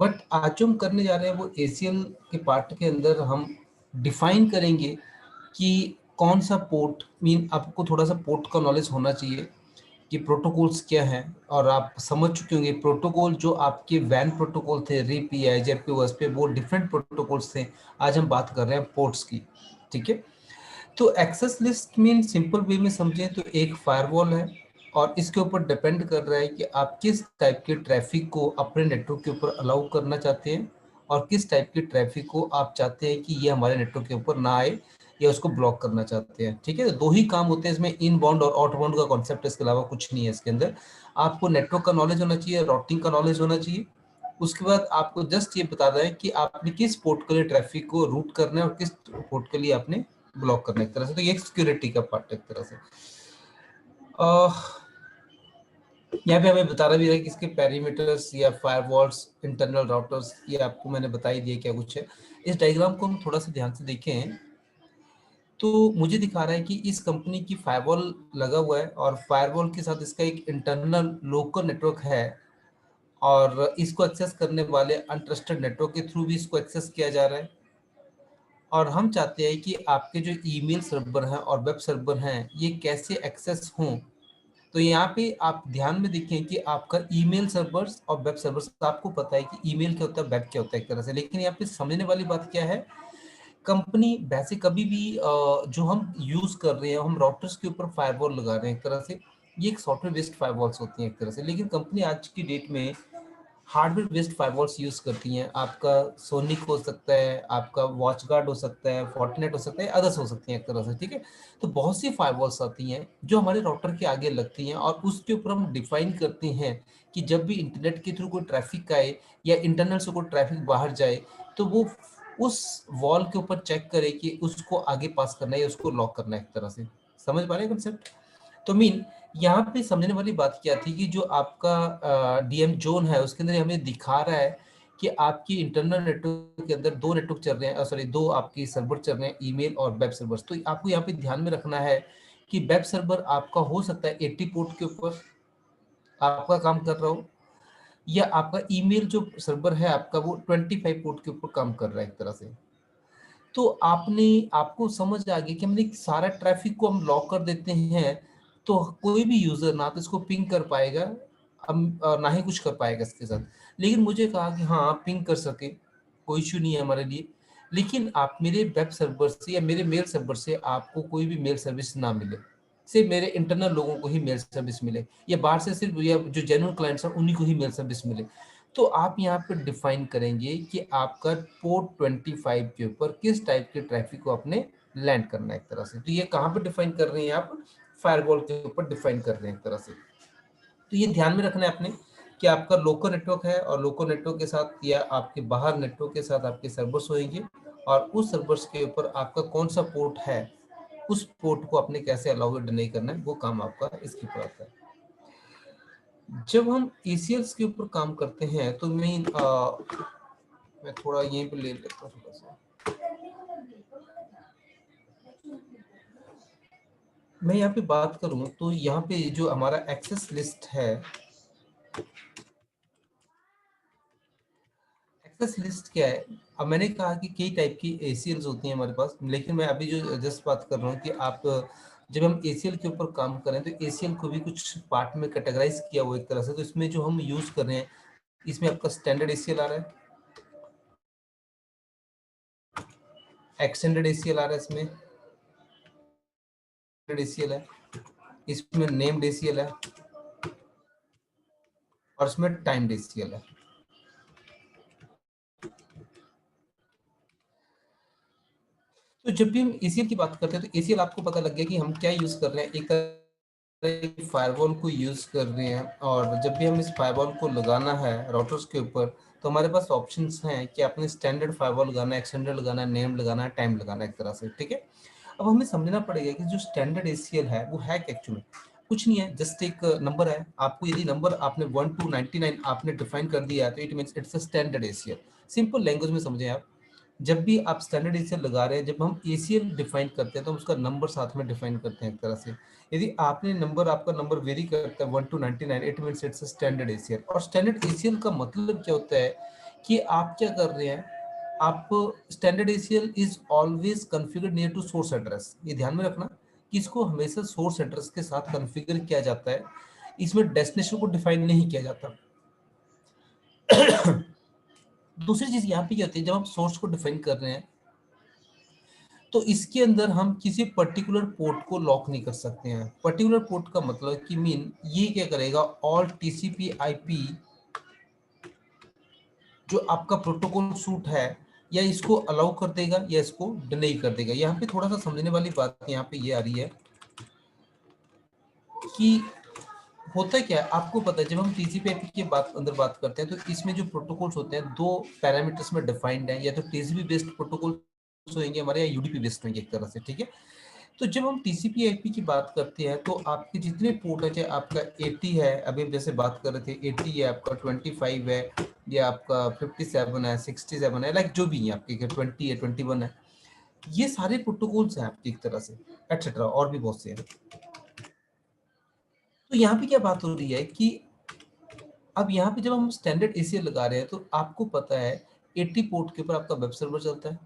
But आज जो हम करने जा रहे हैं वो ACL के पार्ट के अंदर हम डिफाइन करेंगे कि कौन सा पोर्ट, मीन आपको थोड़ा सा पोर्ट का नॉलेज होना चाहिए कि प्रोटोकॉल्स क्या हैं, और आप समझ चुके होंगे प्रोटोकॉल जो आपके वैन प्रोटोकॉल थे, RIP, IGRP, OSPF, वो डिफरेंट प्रोटोकॉल्स थे। आज हम बात कर रहे हैं पोर्ट्स की, ठीक है। तो access list mean simple way में समझें तो एक फायरवॉल है, और इसके ऊपर डिपेंड कर रहा है कि आप किस टाइप के ट्रैफिक को अपने नेटवर्क के ऊपर अलाउ करना चाहते हैं, और किस टाइप के ट्रैफिक को आप चाहते हैं कि ये हमारे नेटवर्क के ऊपर ना आए या उसको ब्लॉक करना चाहते हैं, ठीक है। तो दो ही काम होते हैं इसमें, इनबाउंड और आउटबाउंड का कॉन्सेप्ट, इसके अलावा कुछ नहीं है इसके अंदर। आपको नेटवर्क का नॉलेज होना चाहिए, राउटिंग का नॉलेज होना चाहिए। उसके बाद आपको जस्ट ये बता रहा है कि आपने किस पोर्ट के लिए ट्रैफिक को रूट करना है और किस पोर्ट के लिए आपने ब्लॉक करना है, एक तरह से। तो ये सिक्योरिटी का पार्ट है एक तरह से। यहाँ पे हमें बता रहा भी है कि इसके पेरीमीटर्स या फायरवॉल्स, इंटरनल राउटर्स, ये आपको मैंने बता ही दिया क्या कुछ है। इस डायग्राम को हम थोड़ा सा ध्यान से देखें तो मुझे दिखा रहा है कि इस कंपनी की फायरवॉल लगा हुआ है, और फायरवॉल के साथ इसका एक इंटरनल लोकल नेटवर्क है, और इसको एक्सेस करने वाले अनट्रस्टेड नेटवर्क के थ्रू भी इसको एक्सेस किया जा रहा है। और हम चाहते हैं कि आपके जो ईमेल सर्वर हैं और वेब सर्वर हैं ये कैसे एक्सेस हों। तो यहाँ पे आप ध्यान में देखें कि आपका ईमेल सर्वर्स और वेब सर्वर्स, आपको पता है कि ईमेल क्या होता है, वेब क्या होता है एक तरह से। लेकिन यहाँ पे समझने वाली बात क्या है, कंपनी वैसे कभी भी जो हम यूज कर रहे हैं, हम राउटर्स के ऊपर फायरवॉल लगा रहे हैं एक तरह से, ये एक सॉफ्टवेयर बेस्ड फायरवॉल्स होती हैं एक तरह से। लेकिन कंपनी आज की डेट में हार्डवेयर बेस्ड फायरवॉल्स यूज करती हैं। आपका सोनिक हो सकता है, आपका वॉच गार्ड हो सकता है, फोर्टिनेट हो सकता है, अदर्स हो सकती हैं एक तरह से, ठीक है। तो बहुत सी फायरवॉल्स आती हैं जो हमारे राउटर के आगे लगती हैं, और उसके ऊपर हम डिफाइन करते हैं कि जब भी इंटरनेट के थ्रू कोई ट्रैफिक आए या इंटरनेट से कोई ट्रैफिक बाहर जाए, तो वो उस वॉल के ऊपर चेक करे कि उसको आगे पास करना है या उसको लॉक करना है एक तरह से। समझ पा रहे हैं कंसेप्ट? तो मीन यहाँ पे समझने वाली बात क्या थी कि जो आपका डीएम जोन है उसके अंदर हमें दिखा रहा है कि आपकी इंटरनल नेटवर्क के अंदर दो नेटवर्क चल रहे हैं, सॉरी दो आपकी सर्वर चल रहे हैं, ईमेल और वेब सर्वर्स। तो आपको यहाँ पे ध्यान में रखना है कि वेब सर्वर आपका हो सकता है 80 पोर्ट के ऊपर आपका काम कर रहा हो, या आपका ईमेल जो सर्वर है आपका वो 25 पोर्ट के ऊपर काम कर रहा है एक तरह से। तो आपने आपको समझ आ गया कि हमने सारा ट्रैफिक को हम लॉक कर देते हैं, तो कोई भी यूजर ना तो इसको पिंग कर पाएगा, ना ही कुछ कर पाएगा इसके साथ। लेकिन मुझे कहा कि हाँ आप पिंग कर सके, कोई इशू नहीं है हमारे लिए, लेकिन आप मेरे वेब सर्वर से या मेरे मेल सर्वर से आपको कोई भी मेल सर्विस ना मिले, सिर्फ मेरे इंटरनल लोगों को ही मेल सर्विस मिले, या बाहर से सिर्फ या जो जेन्युइन क्लाइंट्स हैं उन्हीं को ही मेल सर्विस मिले। तो आप यहाँ पे डिफाइन करेंगे कि आपका पोर्ट 25 के ऊपर किस टाइप के ट्रैफिक को आपने लैंड करना है एक तरह से। तो ये कहाँ पे डिफाइन कर रहे हैं आप? फायरवॉल के ऊपर डिफाइन कर रहे हैं एक तरह से। तो ये ध्यान में रखना है आपने कि आपका लोकल नेटवर्क है, और लोकल नेटवर्क के साथ या आपके बाहर नेटवर्क के साथ आपके सर्वर्स होंगे, और उस सर्वर्स के ऊपर आपका कौन सा पोर्ट है, उस पोर्ट को आपने कैसे अलाउड नहीं करना है, वो काम आपका इसके ऊपर आता है। जब हम ACLs के ऊपर काम करते हैं तो मैं थोड़ा यहीं पे ले लेता हूँ थोड़ा सा। मैं यहाँ पे बात करूँ तो यहाँ पे जो हमारा एक्सेस लिस्ट है, एक्सेस लिस्ट क्या है? अब मैंने कहा कि कई टाइप की ACLs होती हैं हमारे पास, लेकिन मैं अभी जो जस्ट बात कर रहा हूँ कि आप जब हम ACL के ऊपर काम करें तो ACL को भी कुछ पार्ट में कैटेगराइज किया हुआ एक तरह से। तो इसमें जो हम यूज कर रहे हैं, इसमें आपका स्टैंडर्ड ACL आ रहा है, एक्सटेंडेड ACL आ रहा है, इसमें ACL है, इसमें नेम्ड ACL है, और इसमें टाइम्ड ACL है। तो जब भी हम ACL की बात करते हैं तो ACL आपको पता लग गया कि हम क्या यूज कर रहे हैं, एक तरह की फायरवॉल को यूज कर रहे हैं। और जब भी हम इस फायरवॉल को लगाना है राउटर्स के ऊपर, तो हमारे पास ऑप्शंस हैं कि आपने स्टैंडर्ड फायरवॉल लगाना है, एक्सटेंडेड लगाना है, नेम लगाना है, टाइम लगाना है एक तरह से, ठीक है। अब हमें समझना पड़ेगा कि जो स्टैंडर्ड ACL है वो है क्या एक्चुअली। कुछ नहीं है, जस्ट एक नंबर है। आपको यदि नंबर आपने 1 to 99 आपने डिफाइन कर दिया है तो it means it's a standard ACL। Simple language में समझें आप, जब भी आप स्टैंडर्ड ACL लगा रहे हैं, जब हम ACL डिफाइन करते हैं तो हम उसका नंबर साथ में डिफाइन करते हैं एक तरह से। यदि आपने नंबर, आपका नंबर वेरी करता है 1 to 99, it means it's a standard ACL। और स्टैंडर्ड ACL का मतलब क्या होता है कि आप क्या कर रहे हैं, आप standard ACL is always configured near to source address. ये ध्यान में रखना कि इसको हमेशा सोर्स एड्रेस के साथ कॉन्फ़िगर किया जाता है, इसमें डेस्टिनेशन को डिफाइन नहीं किया जाता। दूसरी चीज यहाँ पे क्या होती है, जब हम सोर्स को डिफाइन कर रहे हैं तो इसके अंदर हम किसी पर्टिकुलर पोर्ट को लॉक नहीं कर सकते हैं। पर्टिकुलर पोर्ट का मतलब कि मीन ये क्या करेगा, ऑल TCP IP जो आपका प्रोटोकॉल सूट है या इसको अलाउ कर देगा या इसको डिनाई कर देगा। यहाँ पे थोड़ा सा समझने वाली बात यहाँ पे ये आ रही है कि होता क्या है, आपको पता है जब हम TCP IP की अंदर बात करते हैं तो इसमें जो प्रोटोकॉल्स होते हैं दो पैरामीटर्स में डिफाइंड है, या तो TCP बेस्ड प्रोटोकॉल होंगे हमारे या UDP बेस्ड होंगे एक तरह से, ठीक है। तो जब हम TCP IP की बात करते हैं तो आपके जितने पोर्ट है, चाहे आपका 80 है, अभी हम जैसे बात कर रहे थे 80 है, आपका 25 है, या आपका 57 है, 67 है, लाइक जो भी है आपके 20 है, 21 है, ये सारे प्रोटोकॉल्स हैं आपकी एक तरह से, एटसेट्रा और भी बहुत से हैं। तो यहाँ पे क्या बात हो रही है कि अब यहाँ पे जब हम स्टैंडर्ड ACL लगा रहे हैं तो आपको पता है 80 पोर्ट के ऊपर आपका वेब सर्वर चलता है,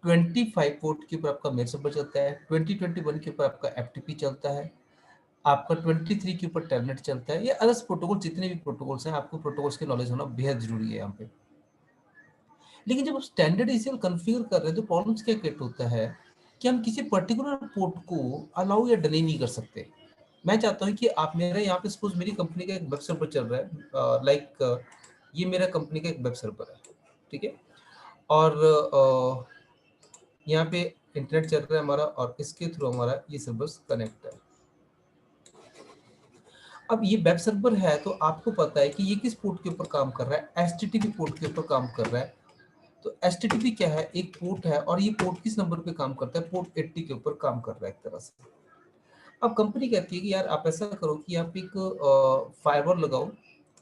25 पोर्ट के ऊपर आपका मेल सर्वर चलता है, 2021 के ऊपर आपका FTP चलता है, आपका 23 के ऊपर टेलनेट चलता है, या अदर्स प्रोटोकॉल जितने भी प्रोटोकॉल्स हैं, आपको प्रोटोकॉल्स की नॉलेज होना बेहद जरूरी है यहाँ पे। लेकिन जब आप स्टैंडर्ड ACL कॉन्फ़िगर कर रहे हैं तो प्रॉब्लम्स क्या क्रिएट होता है कि हम किसी पर्टिकुलर पोर्ट को अलाउ या डिनाई नहीं कर सकते। मैं चाहता हूँ कि आप मेरा यहाँ पे सपोज मेरी कंपनी का एक वेब सर्वर चल रहा है, लाइक ये मेरा कंपनी का एक वेब सर्वर है, ठीक है, और यहाँ पे इंटरनेट चल रहा है हमारा और इसके थ्रू हमारा ये सर्वर कनेक्ट है। अब ये वेब सर्वर है तो आपको पता है कि ये किस पोर्ट के ऊपर काम कर रहा है, HTTP पोर्ट के ऊपर काम कर रहा है। तो HTTP क्या है, एक पोर्ट है, और ये पोर्ट किस नंबर पे काम करता है, पोर्ट 80 के ऊपर काम कर रहा है एक तरह से। अब कंपनी कहती है कि यार आप ऐसा करो कि आप एक फायरवॉल लगाओ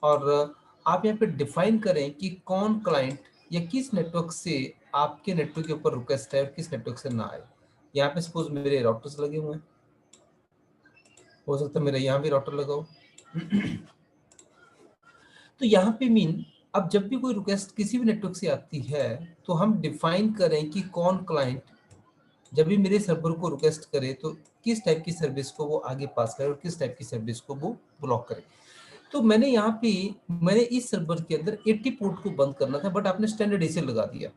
और आप यहाँ पे डिफाइन करें कि कौन क्लाइंट या किस नेटवर्क से आपके नेटवर्क के ऊपर रिक्वेस्ट है और किस नेटवर्क से ना आए। यहाँ पे सपोज मेरे राउटर्स लगे हुए हैं, हो सकता है मेरे यहाँ भी राउटर लगाओ। तो यहाँ पे मीन अब जब भी कोई रिक्वेस्ट किसी भी नेटवर्क से आती है तो हम डिफाइन करें कि कौन क्लाइंट जब भी मेरे सर्वर को रिक्वेस्ट करे तो किस टाइप की सर्विस को वो आगे पास करे और किस टाइप की सर्विस को वो ब्लॉक करे। तो मैंने यहाँ पे मैंने इस सर्वर के अंदर 80 पोर्ट को बंद करना था, बट आपने स्टैंडर्ड ACL लगा दिया।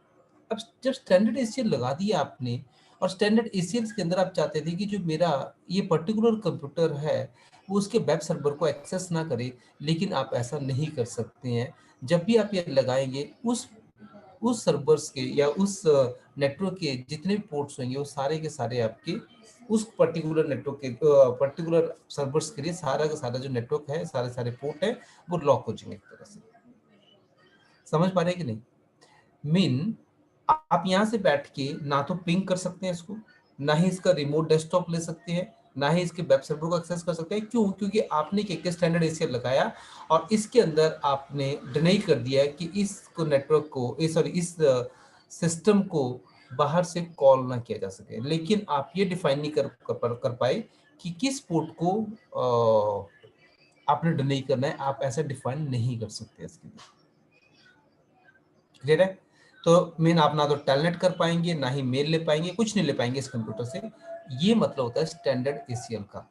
अब जब स्टैंडर्ड ACL लगा दिया आपने और स्टैंडर्ड ACL के अंदर आप चाहते थे कि जो मेरा ये पर्टिकुलर कंप्यूटर है वो उसके वेब सर्वर को एक्सेस ना करे, लेकिन आप ऐसा नहीं कर सकते हैं। जब भी आप ये लगाएंगे उस सर्वर्स के या उस नेटवर्क के जितने भी पोर्ट्स होंगे वो सारे के सारे आपके उस पर्टिकुलर नेटवर्क के पर्टिकुलर सर्वर्स के लिए सारा का सारा जो नेटवर्क है, सारे सारे पोर्ट है, वो लॉक हो जाएंगे एक तरह से। समझ पा रहे हैं कि नहीं? मीन आप यहाँ से बैठ के ना तो पिंग कर सकते हैं इसको, ना ही इसका रिमोट डेस्कटॉप ले सकते हैं, ना ही इसके वेब सर्वर को एक्सेस कर सकते हैं। क्यों? क्योंकि आपने एक स्टैंडर्ड ACL लगाया और इसके अंदर आपने डिनाई कर दिया है कि इसको नेटवर्क को सॉरी इस सिस्टम को बाहर से कॉल ना किया जा सके। लेकिन आप ये डिफाइन नहीं कर पाए कि किस पोर्ट को आपने डिनाई करना है, आप ऐसा डिफाइन नहीं कर सकते इसके लिए। क्लियर है? तो मीन आप ना तो टेलनेट कर पाएंगे, ना ही मेल ले पाएंगे, कुछ नहीं ले पाएंगे इस कंप्यूटर से। ये मतलब होता है स्टैंडर्ड ACL का।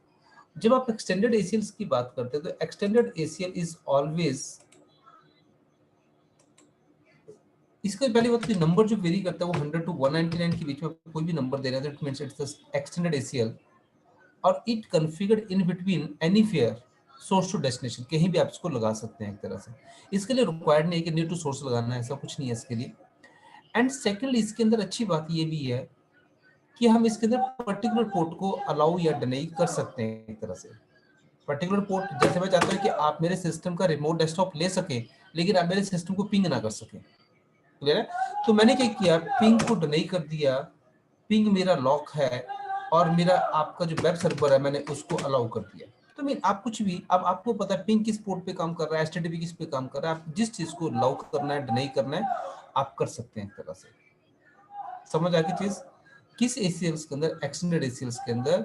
जब आप एक्सटेंडेड ACL की बात करते हैं तो एक्सटेंडेड ACL इज ऑलवेज, इसका पहली बात तो नंबर जो वेरी करता है वो 100 टू 199 के बीच में कोई भी नंबर दे रहा है तो it means it's extended ACL। और it configured in between any fair source to destination, कहीं भी आप इसको लगा सकते हैं एक तरह से। इसके लिए रिक्वायर्ड नहीं है कि नीड टू सोर्स लगाना है, ऐसा कुछ नहीं है इसके लिए। एंड सेकेंडली इसके अंदर अच्छी बात ये भी है कि हम इसके अंदर पर्टिकुलर पोर्ट को अलाउ या डिनाई कर सकते हैं एक तरह से। पर्टिकुलर पोर्ट जैसे मैं चाहता हूँ कि आप मेरे सिस्टम का रिमोट डेस्कटॉप ले सकें लेकिन आप मेरे सिस्टम को पिंग ना कर सकें। क्लियर है? तो मैंने क्या किया, पिंग को डिनाई कर दिया, पिंग मेरा लॉक है और मेरा आपका जो वेब सर्वर है मैंने उसको अलाउ कर दिया। तो मैं आप कुछ भी, अब आपको पता है पिंग किस पोर्ट पे काम कर रहा है, HTTP किस पे काम कर रहा है, आप जिस चीज को अलाउ करना है डिनाई करना है आप कर सकते हैं एक तरह से। समझ आ गई चीज? किस ACLs के अंदर, एक्सटेंडेड ACLs के अंदर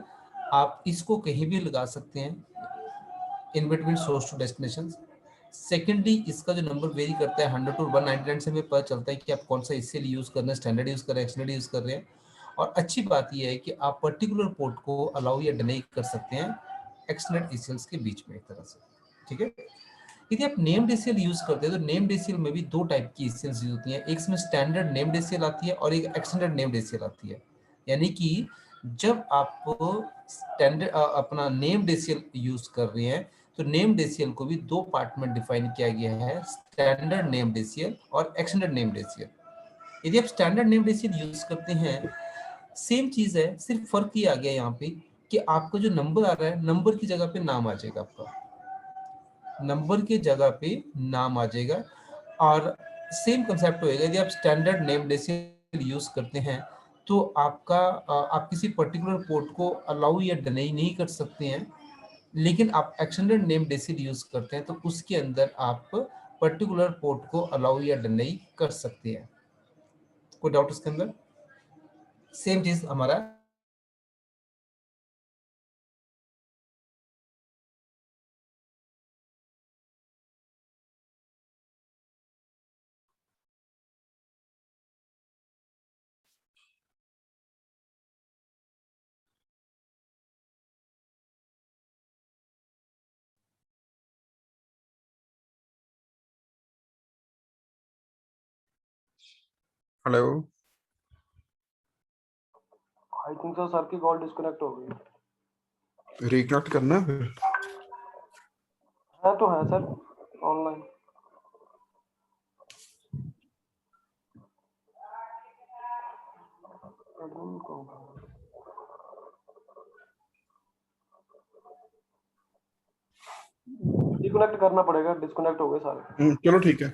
आप इसको कहीं भी लगा सकते हैं in between source to destination. Secondly इसका जो नंबर वेरी करता है 100 to 199 से हमें पता चलता है कि आप कौन सा एचसीएल यूज कर रहे हैं, स्टैंडर्ड यूज कर रहे हैं, एक्सटेंडेड यूज कर रहे हैं। और अच्छी बात यह है कि आप पर्टिकुलर पोर्ट को अलाउ या डिनाई कर सकते हैं एक्सटेंडेड एचसीएल के बीच में एक तरह से, ठीक है। यदि आप नेम्ड एचसीएल यूज करते हैं तो नेम्ड एचसीएल में भी दो टाइप की एचसीएल यूज होती हैं, एक इसमें स्टैंडर्ड नेम्ड एचसीएल आती है और एक एक्सटेंडेड नेम्ड एचसीएल आती है। यानी कि जब आप स्टैंडर्ड अपना नेम्ड एचसीएल यूज कर रहे हैं तो नेम्ड एचसीएल को भी दो पार्ट में डिफाइन किया गया है, स्टैंडर्ड नेम्ड एचसीएल और एक्सटेंडेड नेम्ड एचसीएल। यदि आप स्टैंडर्ड नेम्ड एचसीएल यूज करते हैं, सेम चीज है, सिर्फ फर्क ये आ गया यहाँ पे कि आपका जो नंबर आ रहा है, नंबर की जगह पे नाम आ जाएगा, आपका नंबर की जगह पे नाम आ जाएगा। और सेम कंसेप्ट होएगा यदि आप स्टैंडर्ड नेम डेसिमल यूज करते हैं तो आपका आप किसी पर्टिकुलर पोर्ट को अलाउ या डिनाई नहीं कर सकते हैं। लेकिन आप एक्सटेंडेड नेम डेसिमल यूज करते हैं तो उसके अंदर आप पर्टिकुलर पोर्ट को अलाउ या डिनाई कर सकते हैं। कोई डाउट इसके अंदर? सेम चीज हमारा hello, I think so sir की कॉल डिस्कनेक्ट हो गई। रिकनेक्ट करना है फिर? है तो है सर ऑनलाइन। डिस्कनेक्ट करना पड़ेगा, डिस्कनेक्ट हो गए सारे। चलो ठीक है।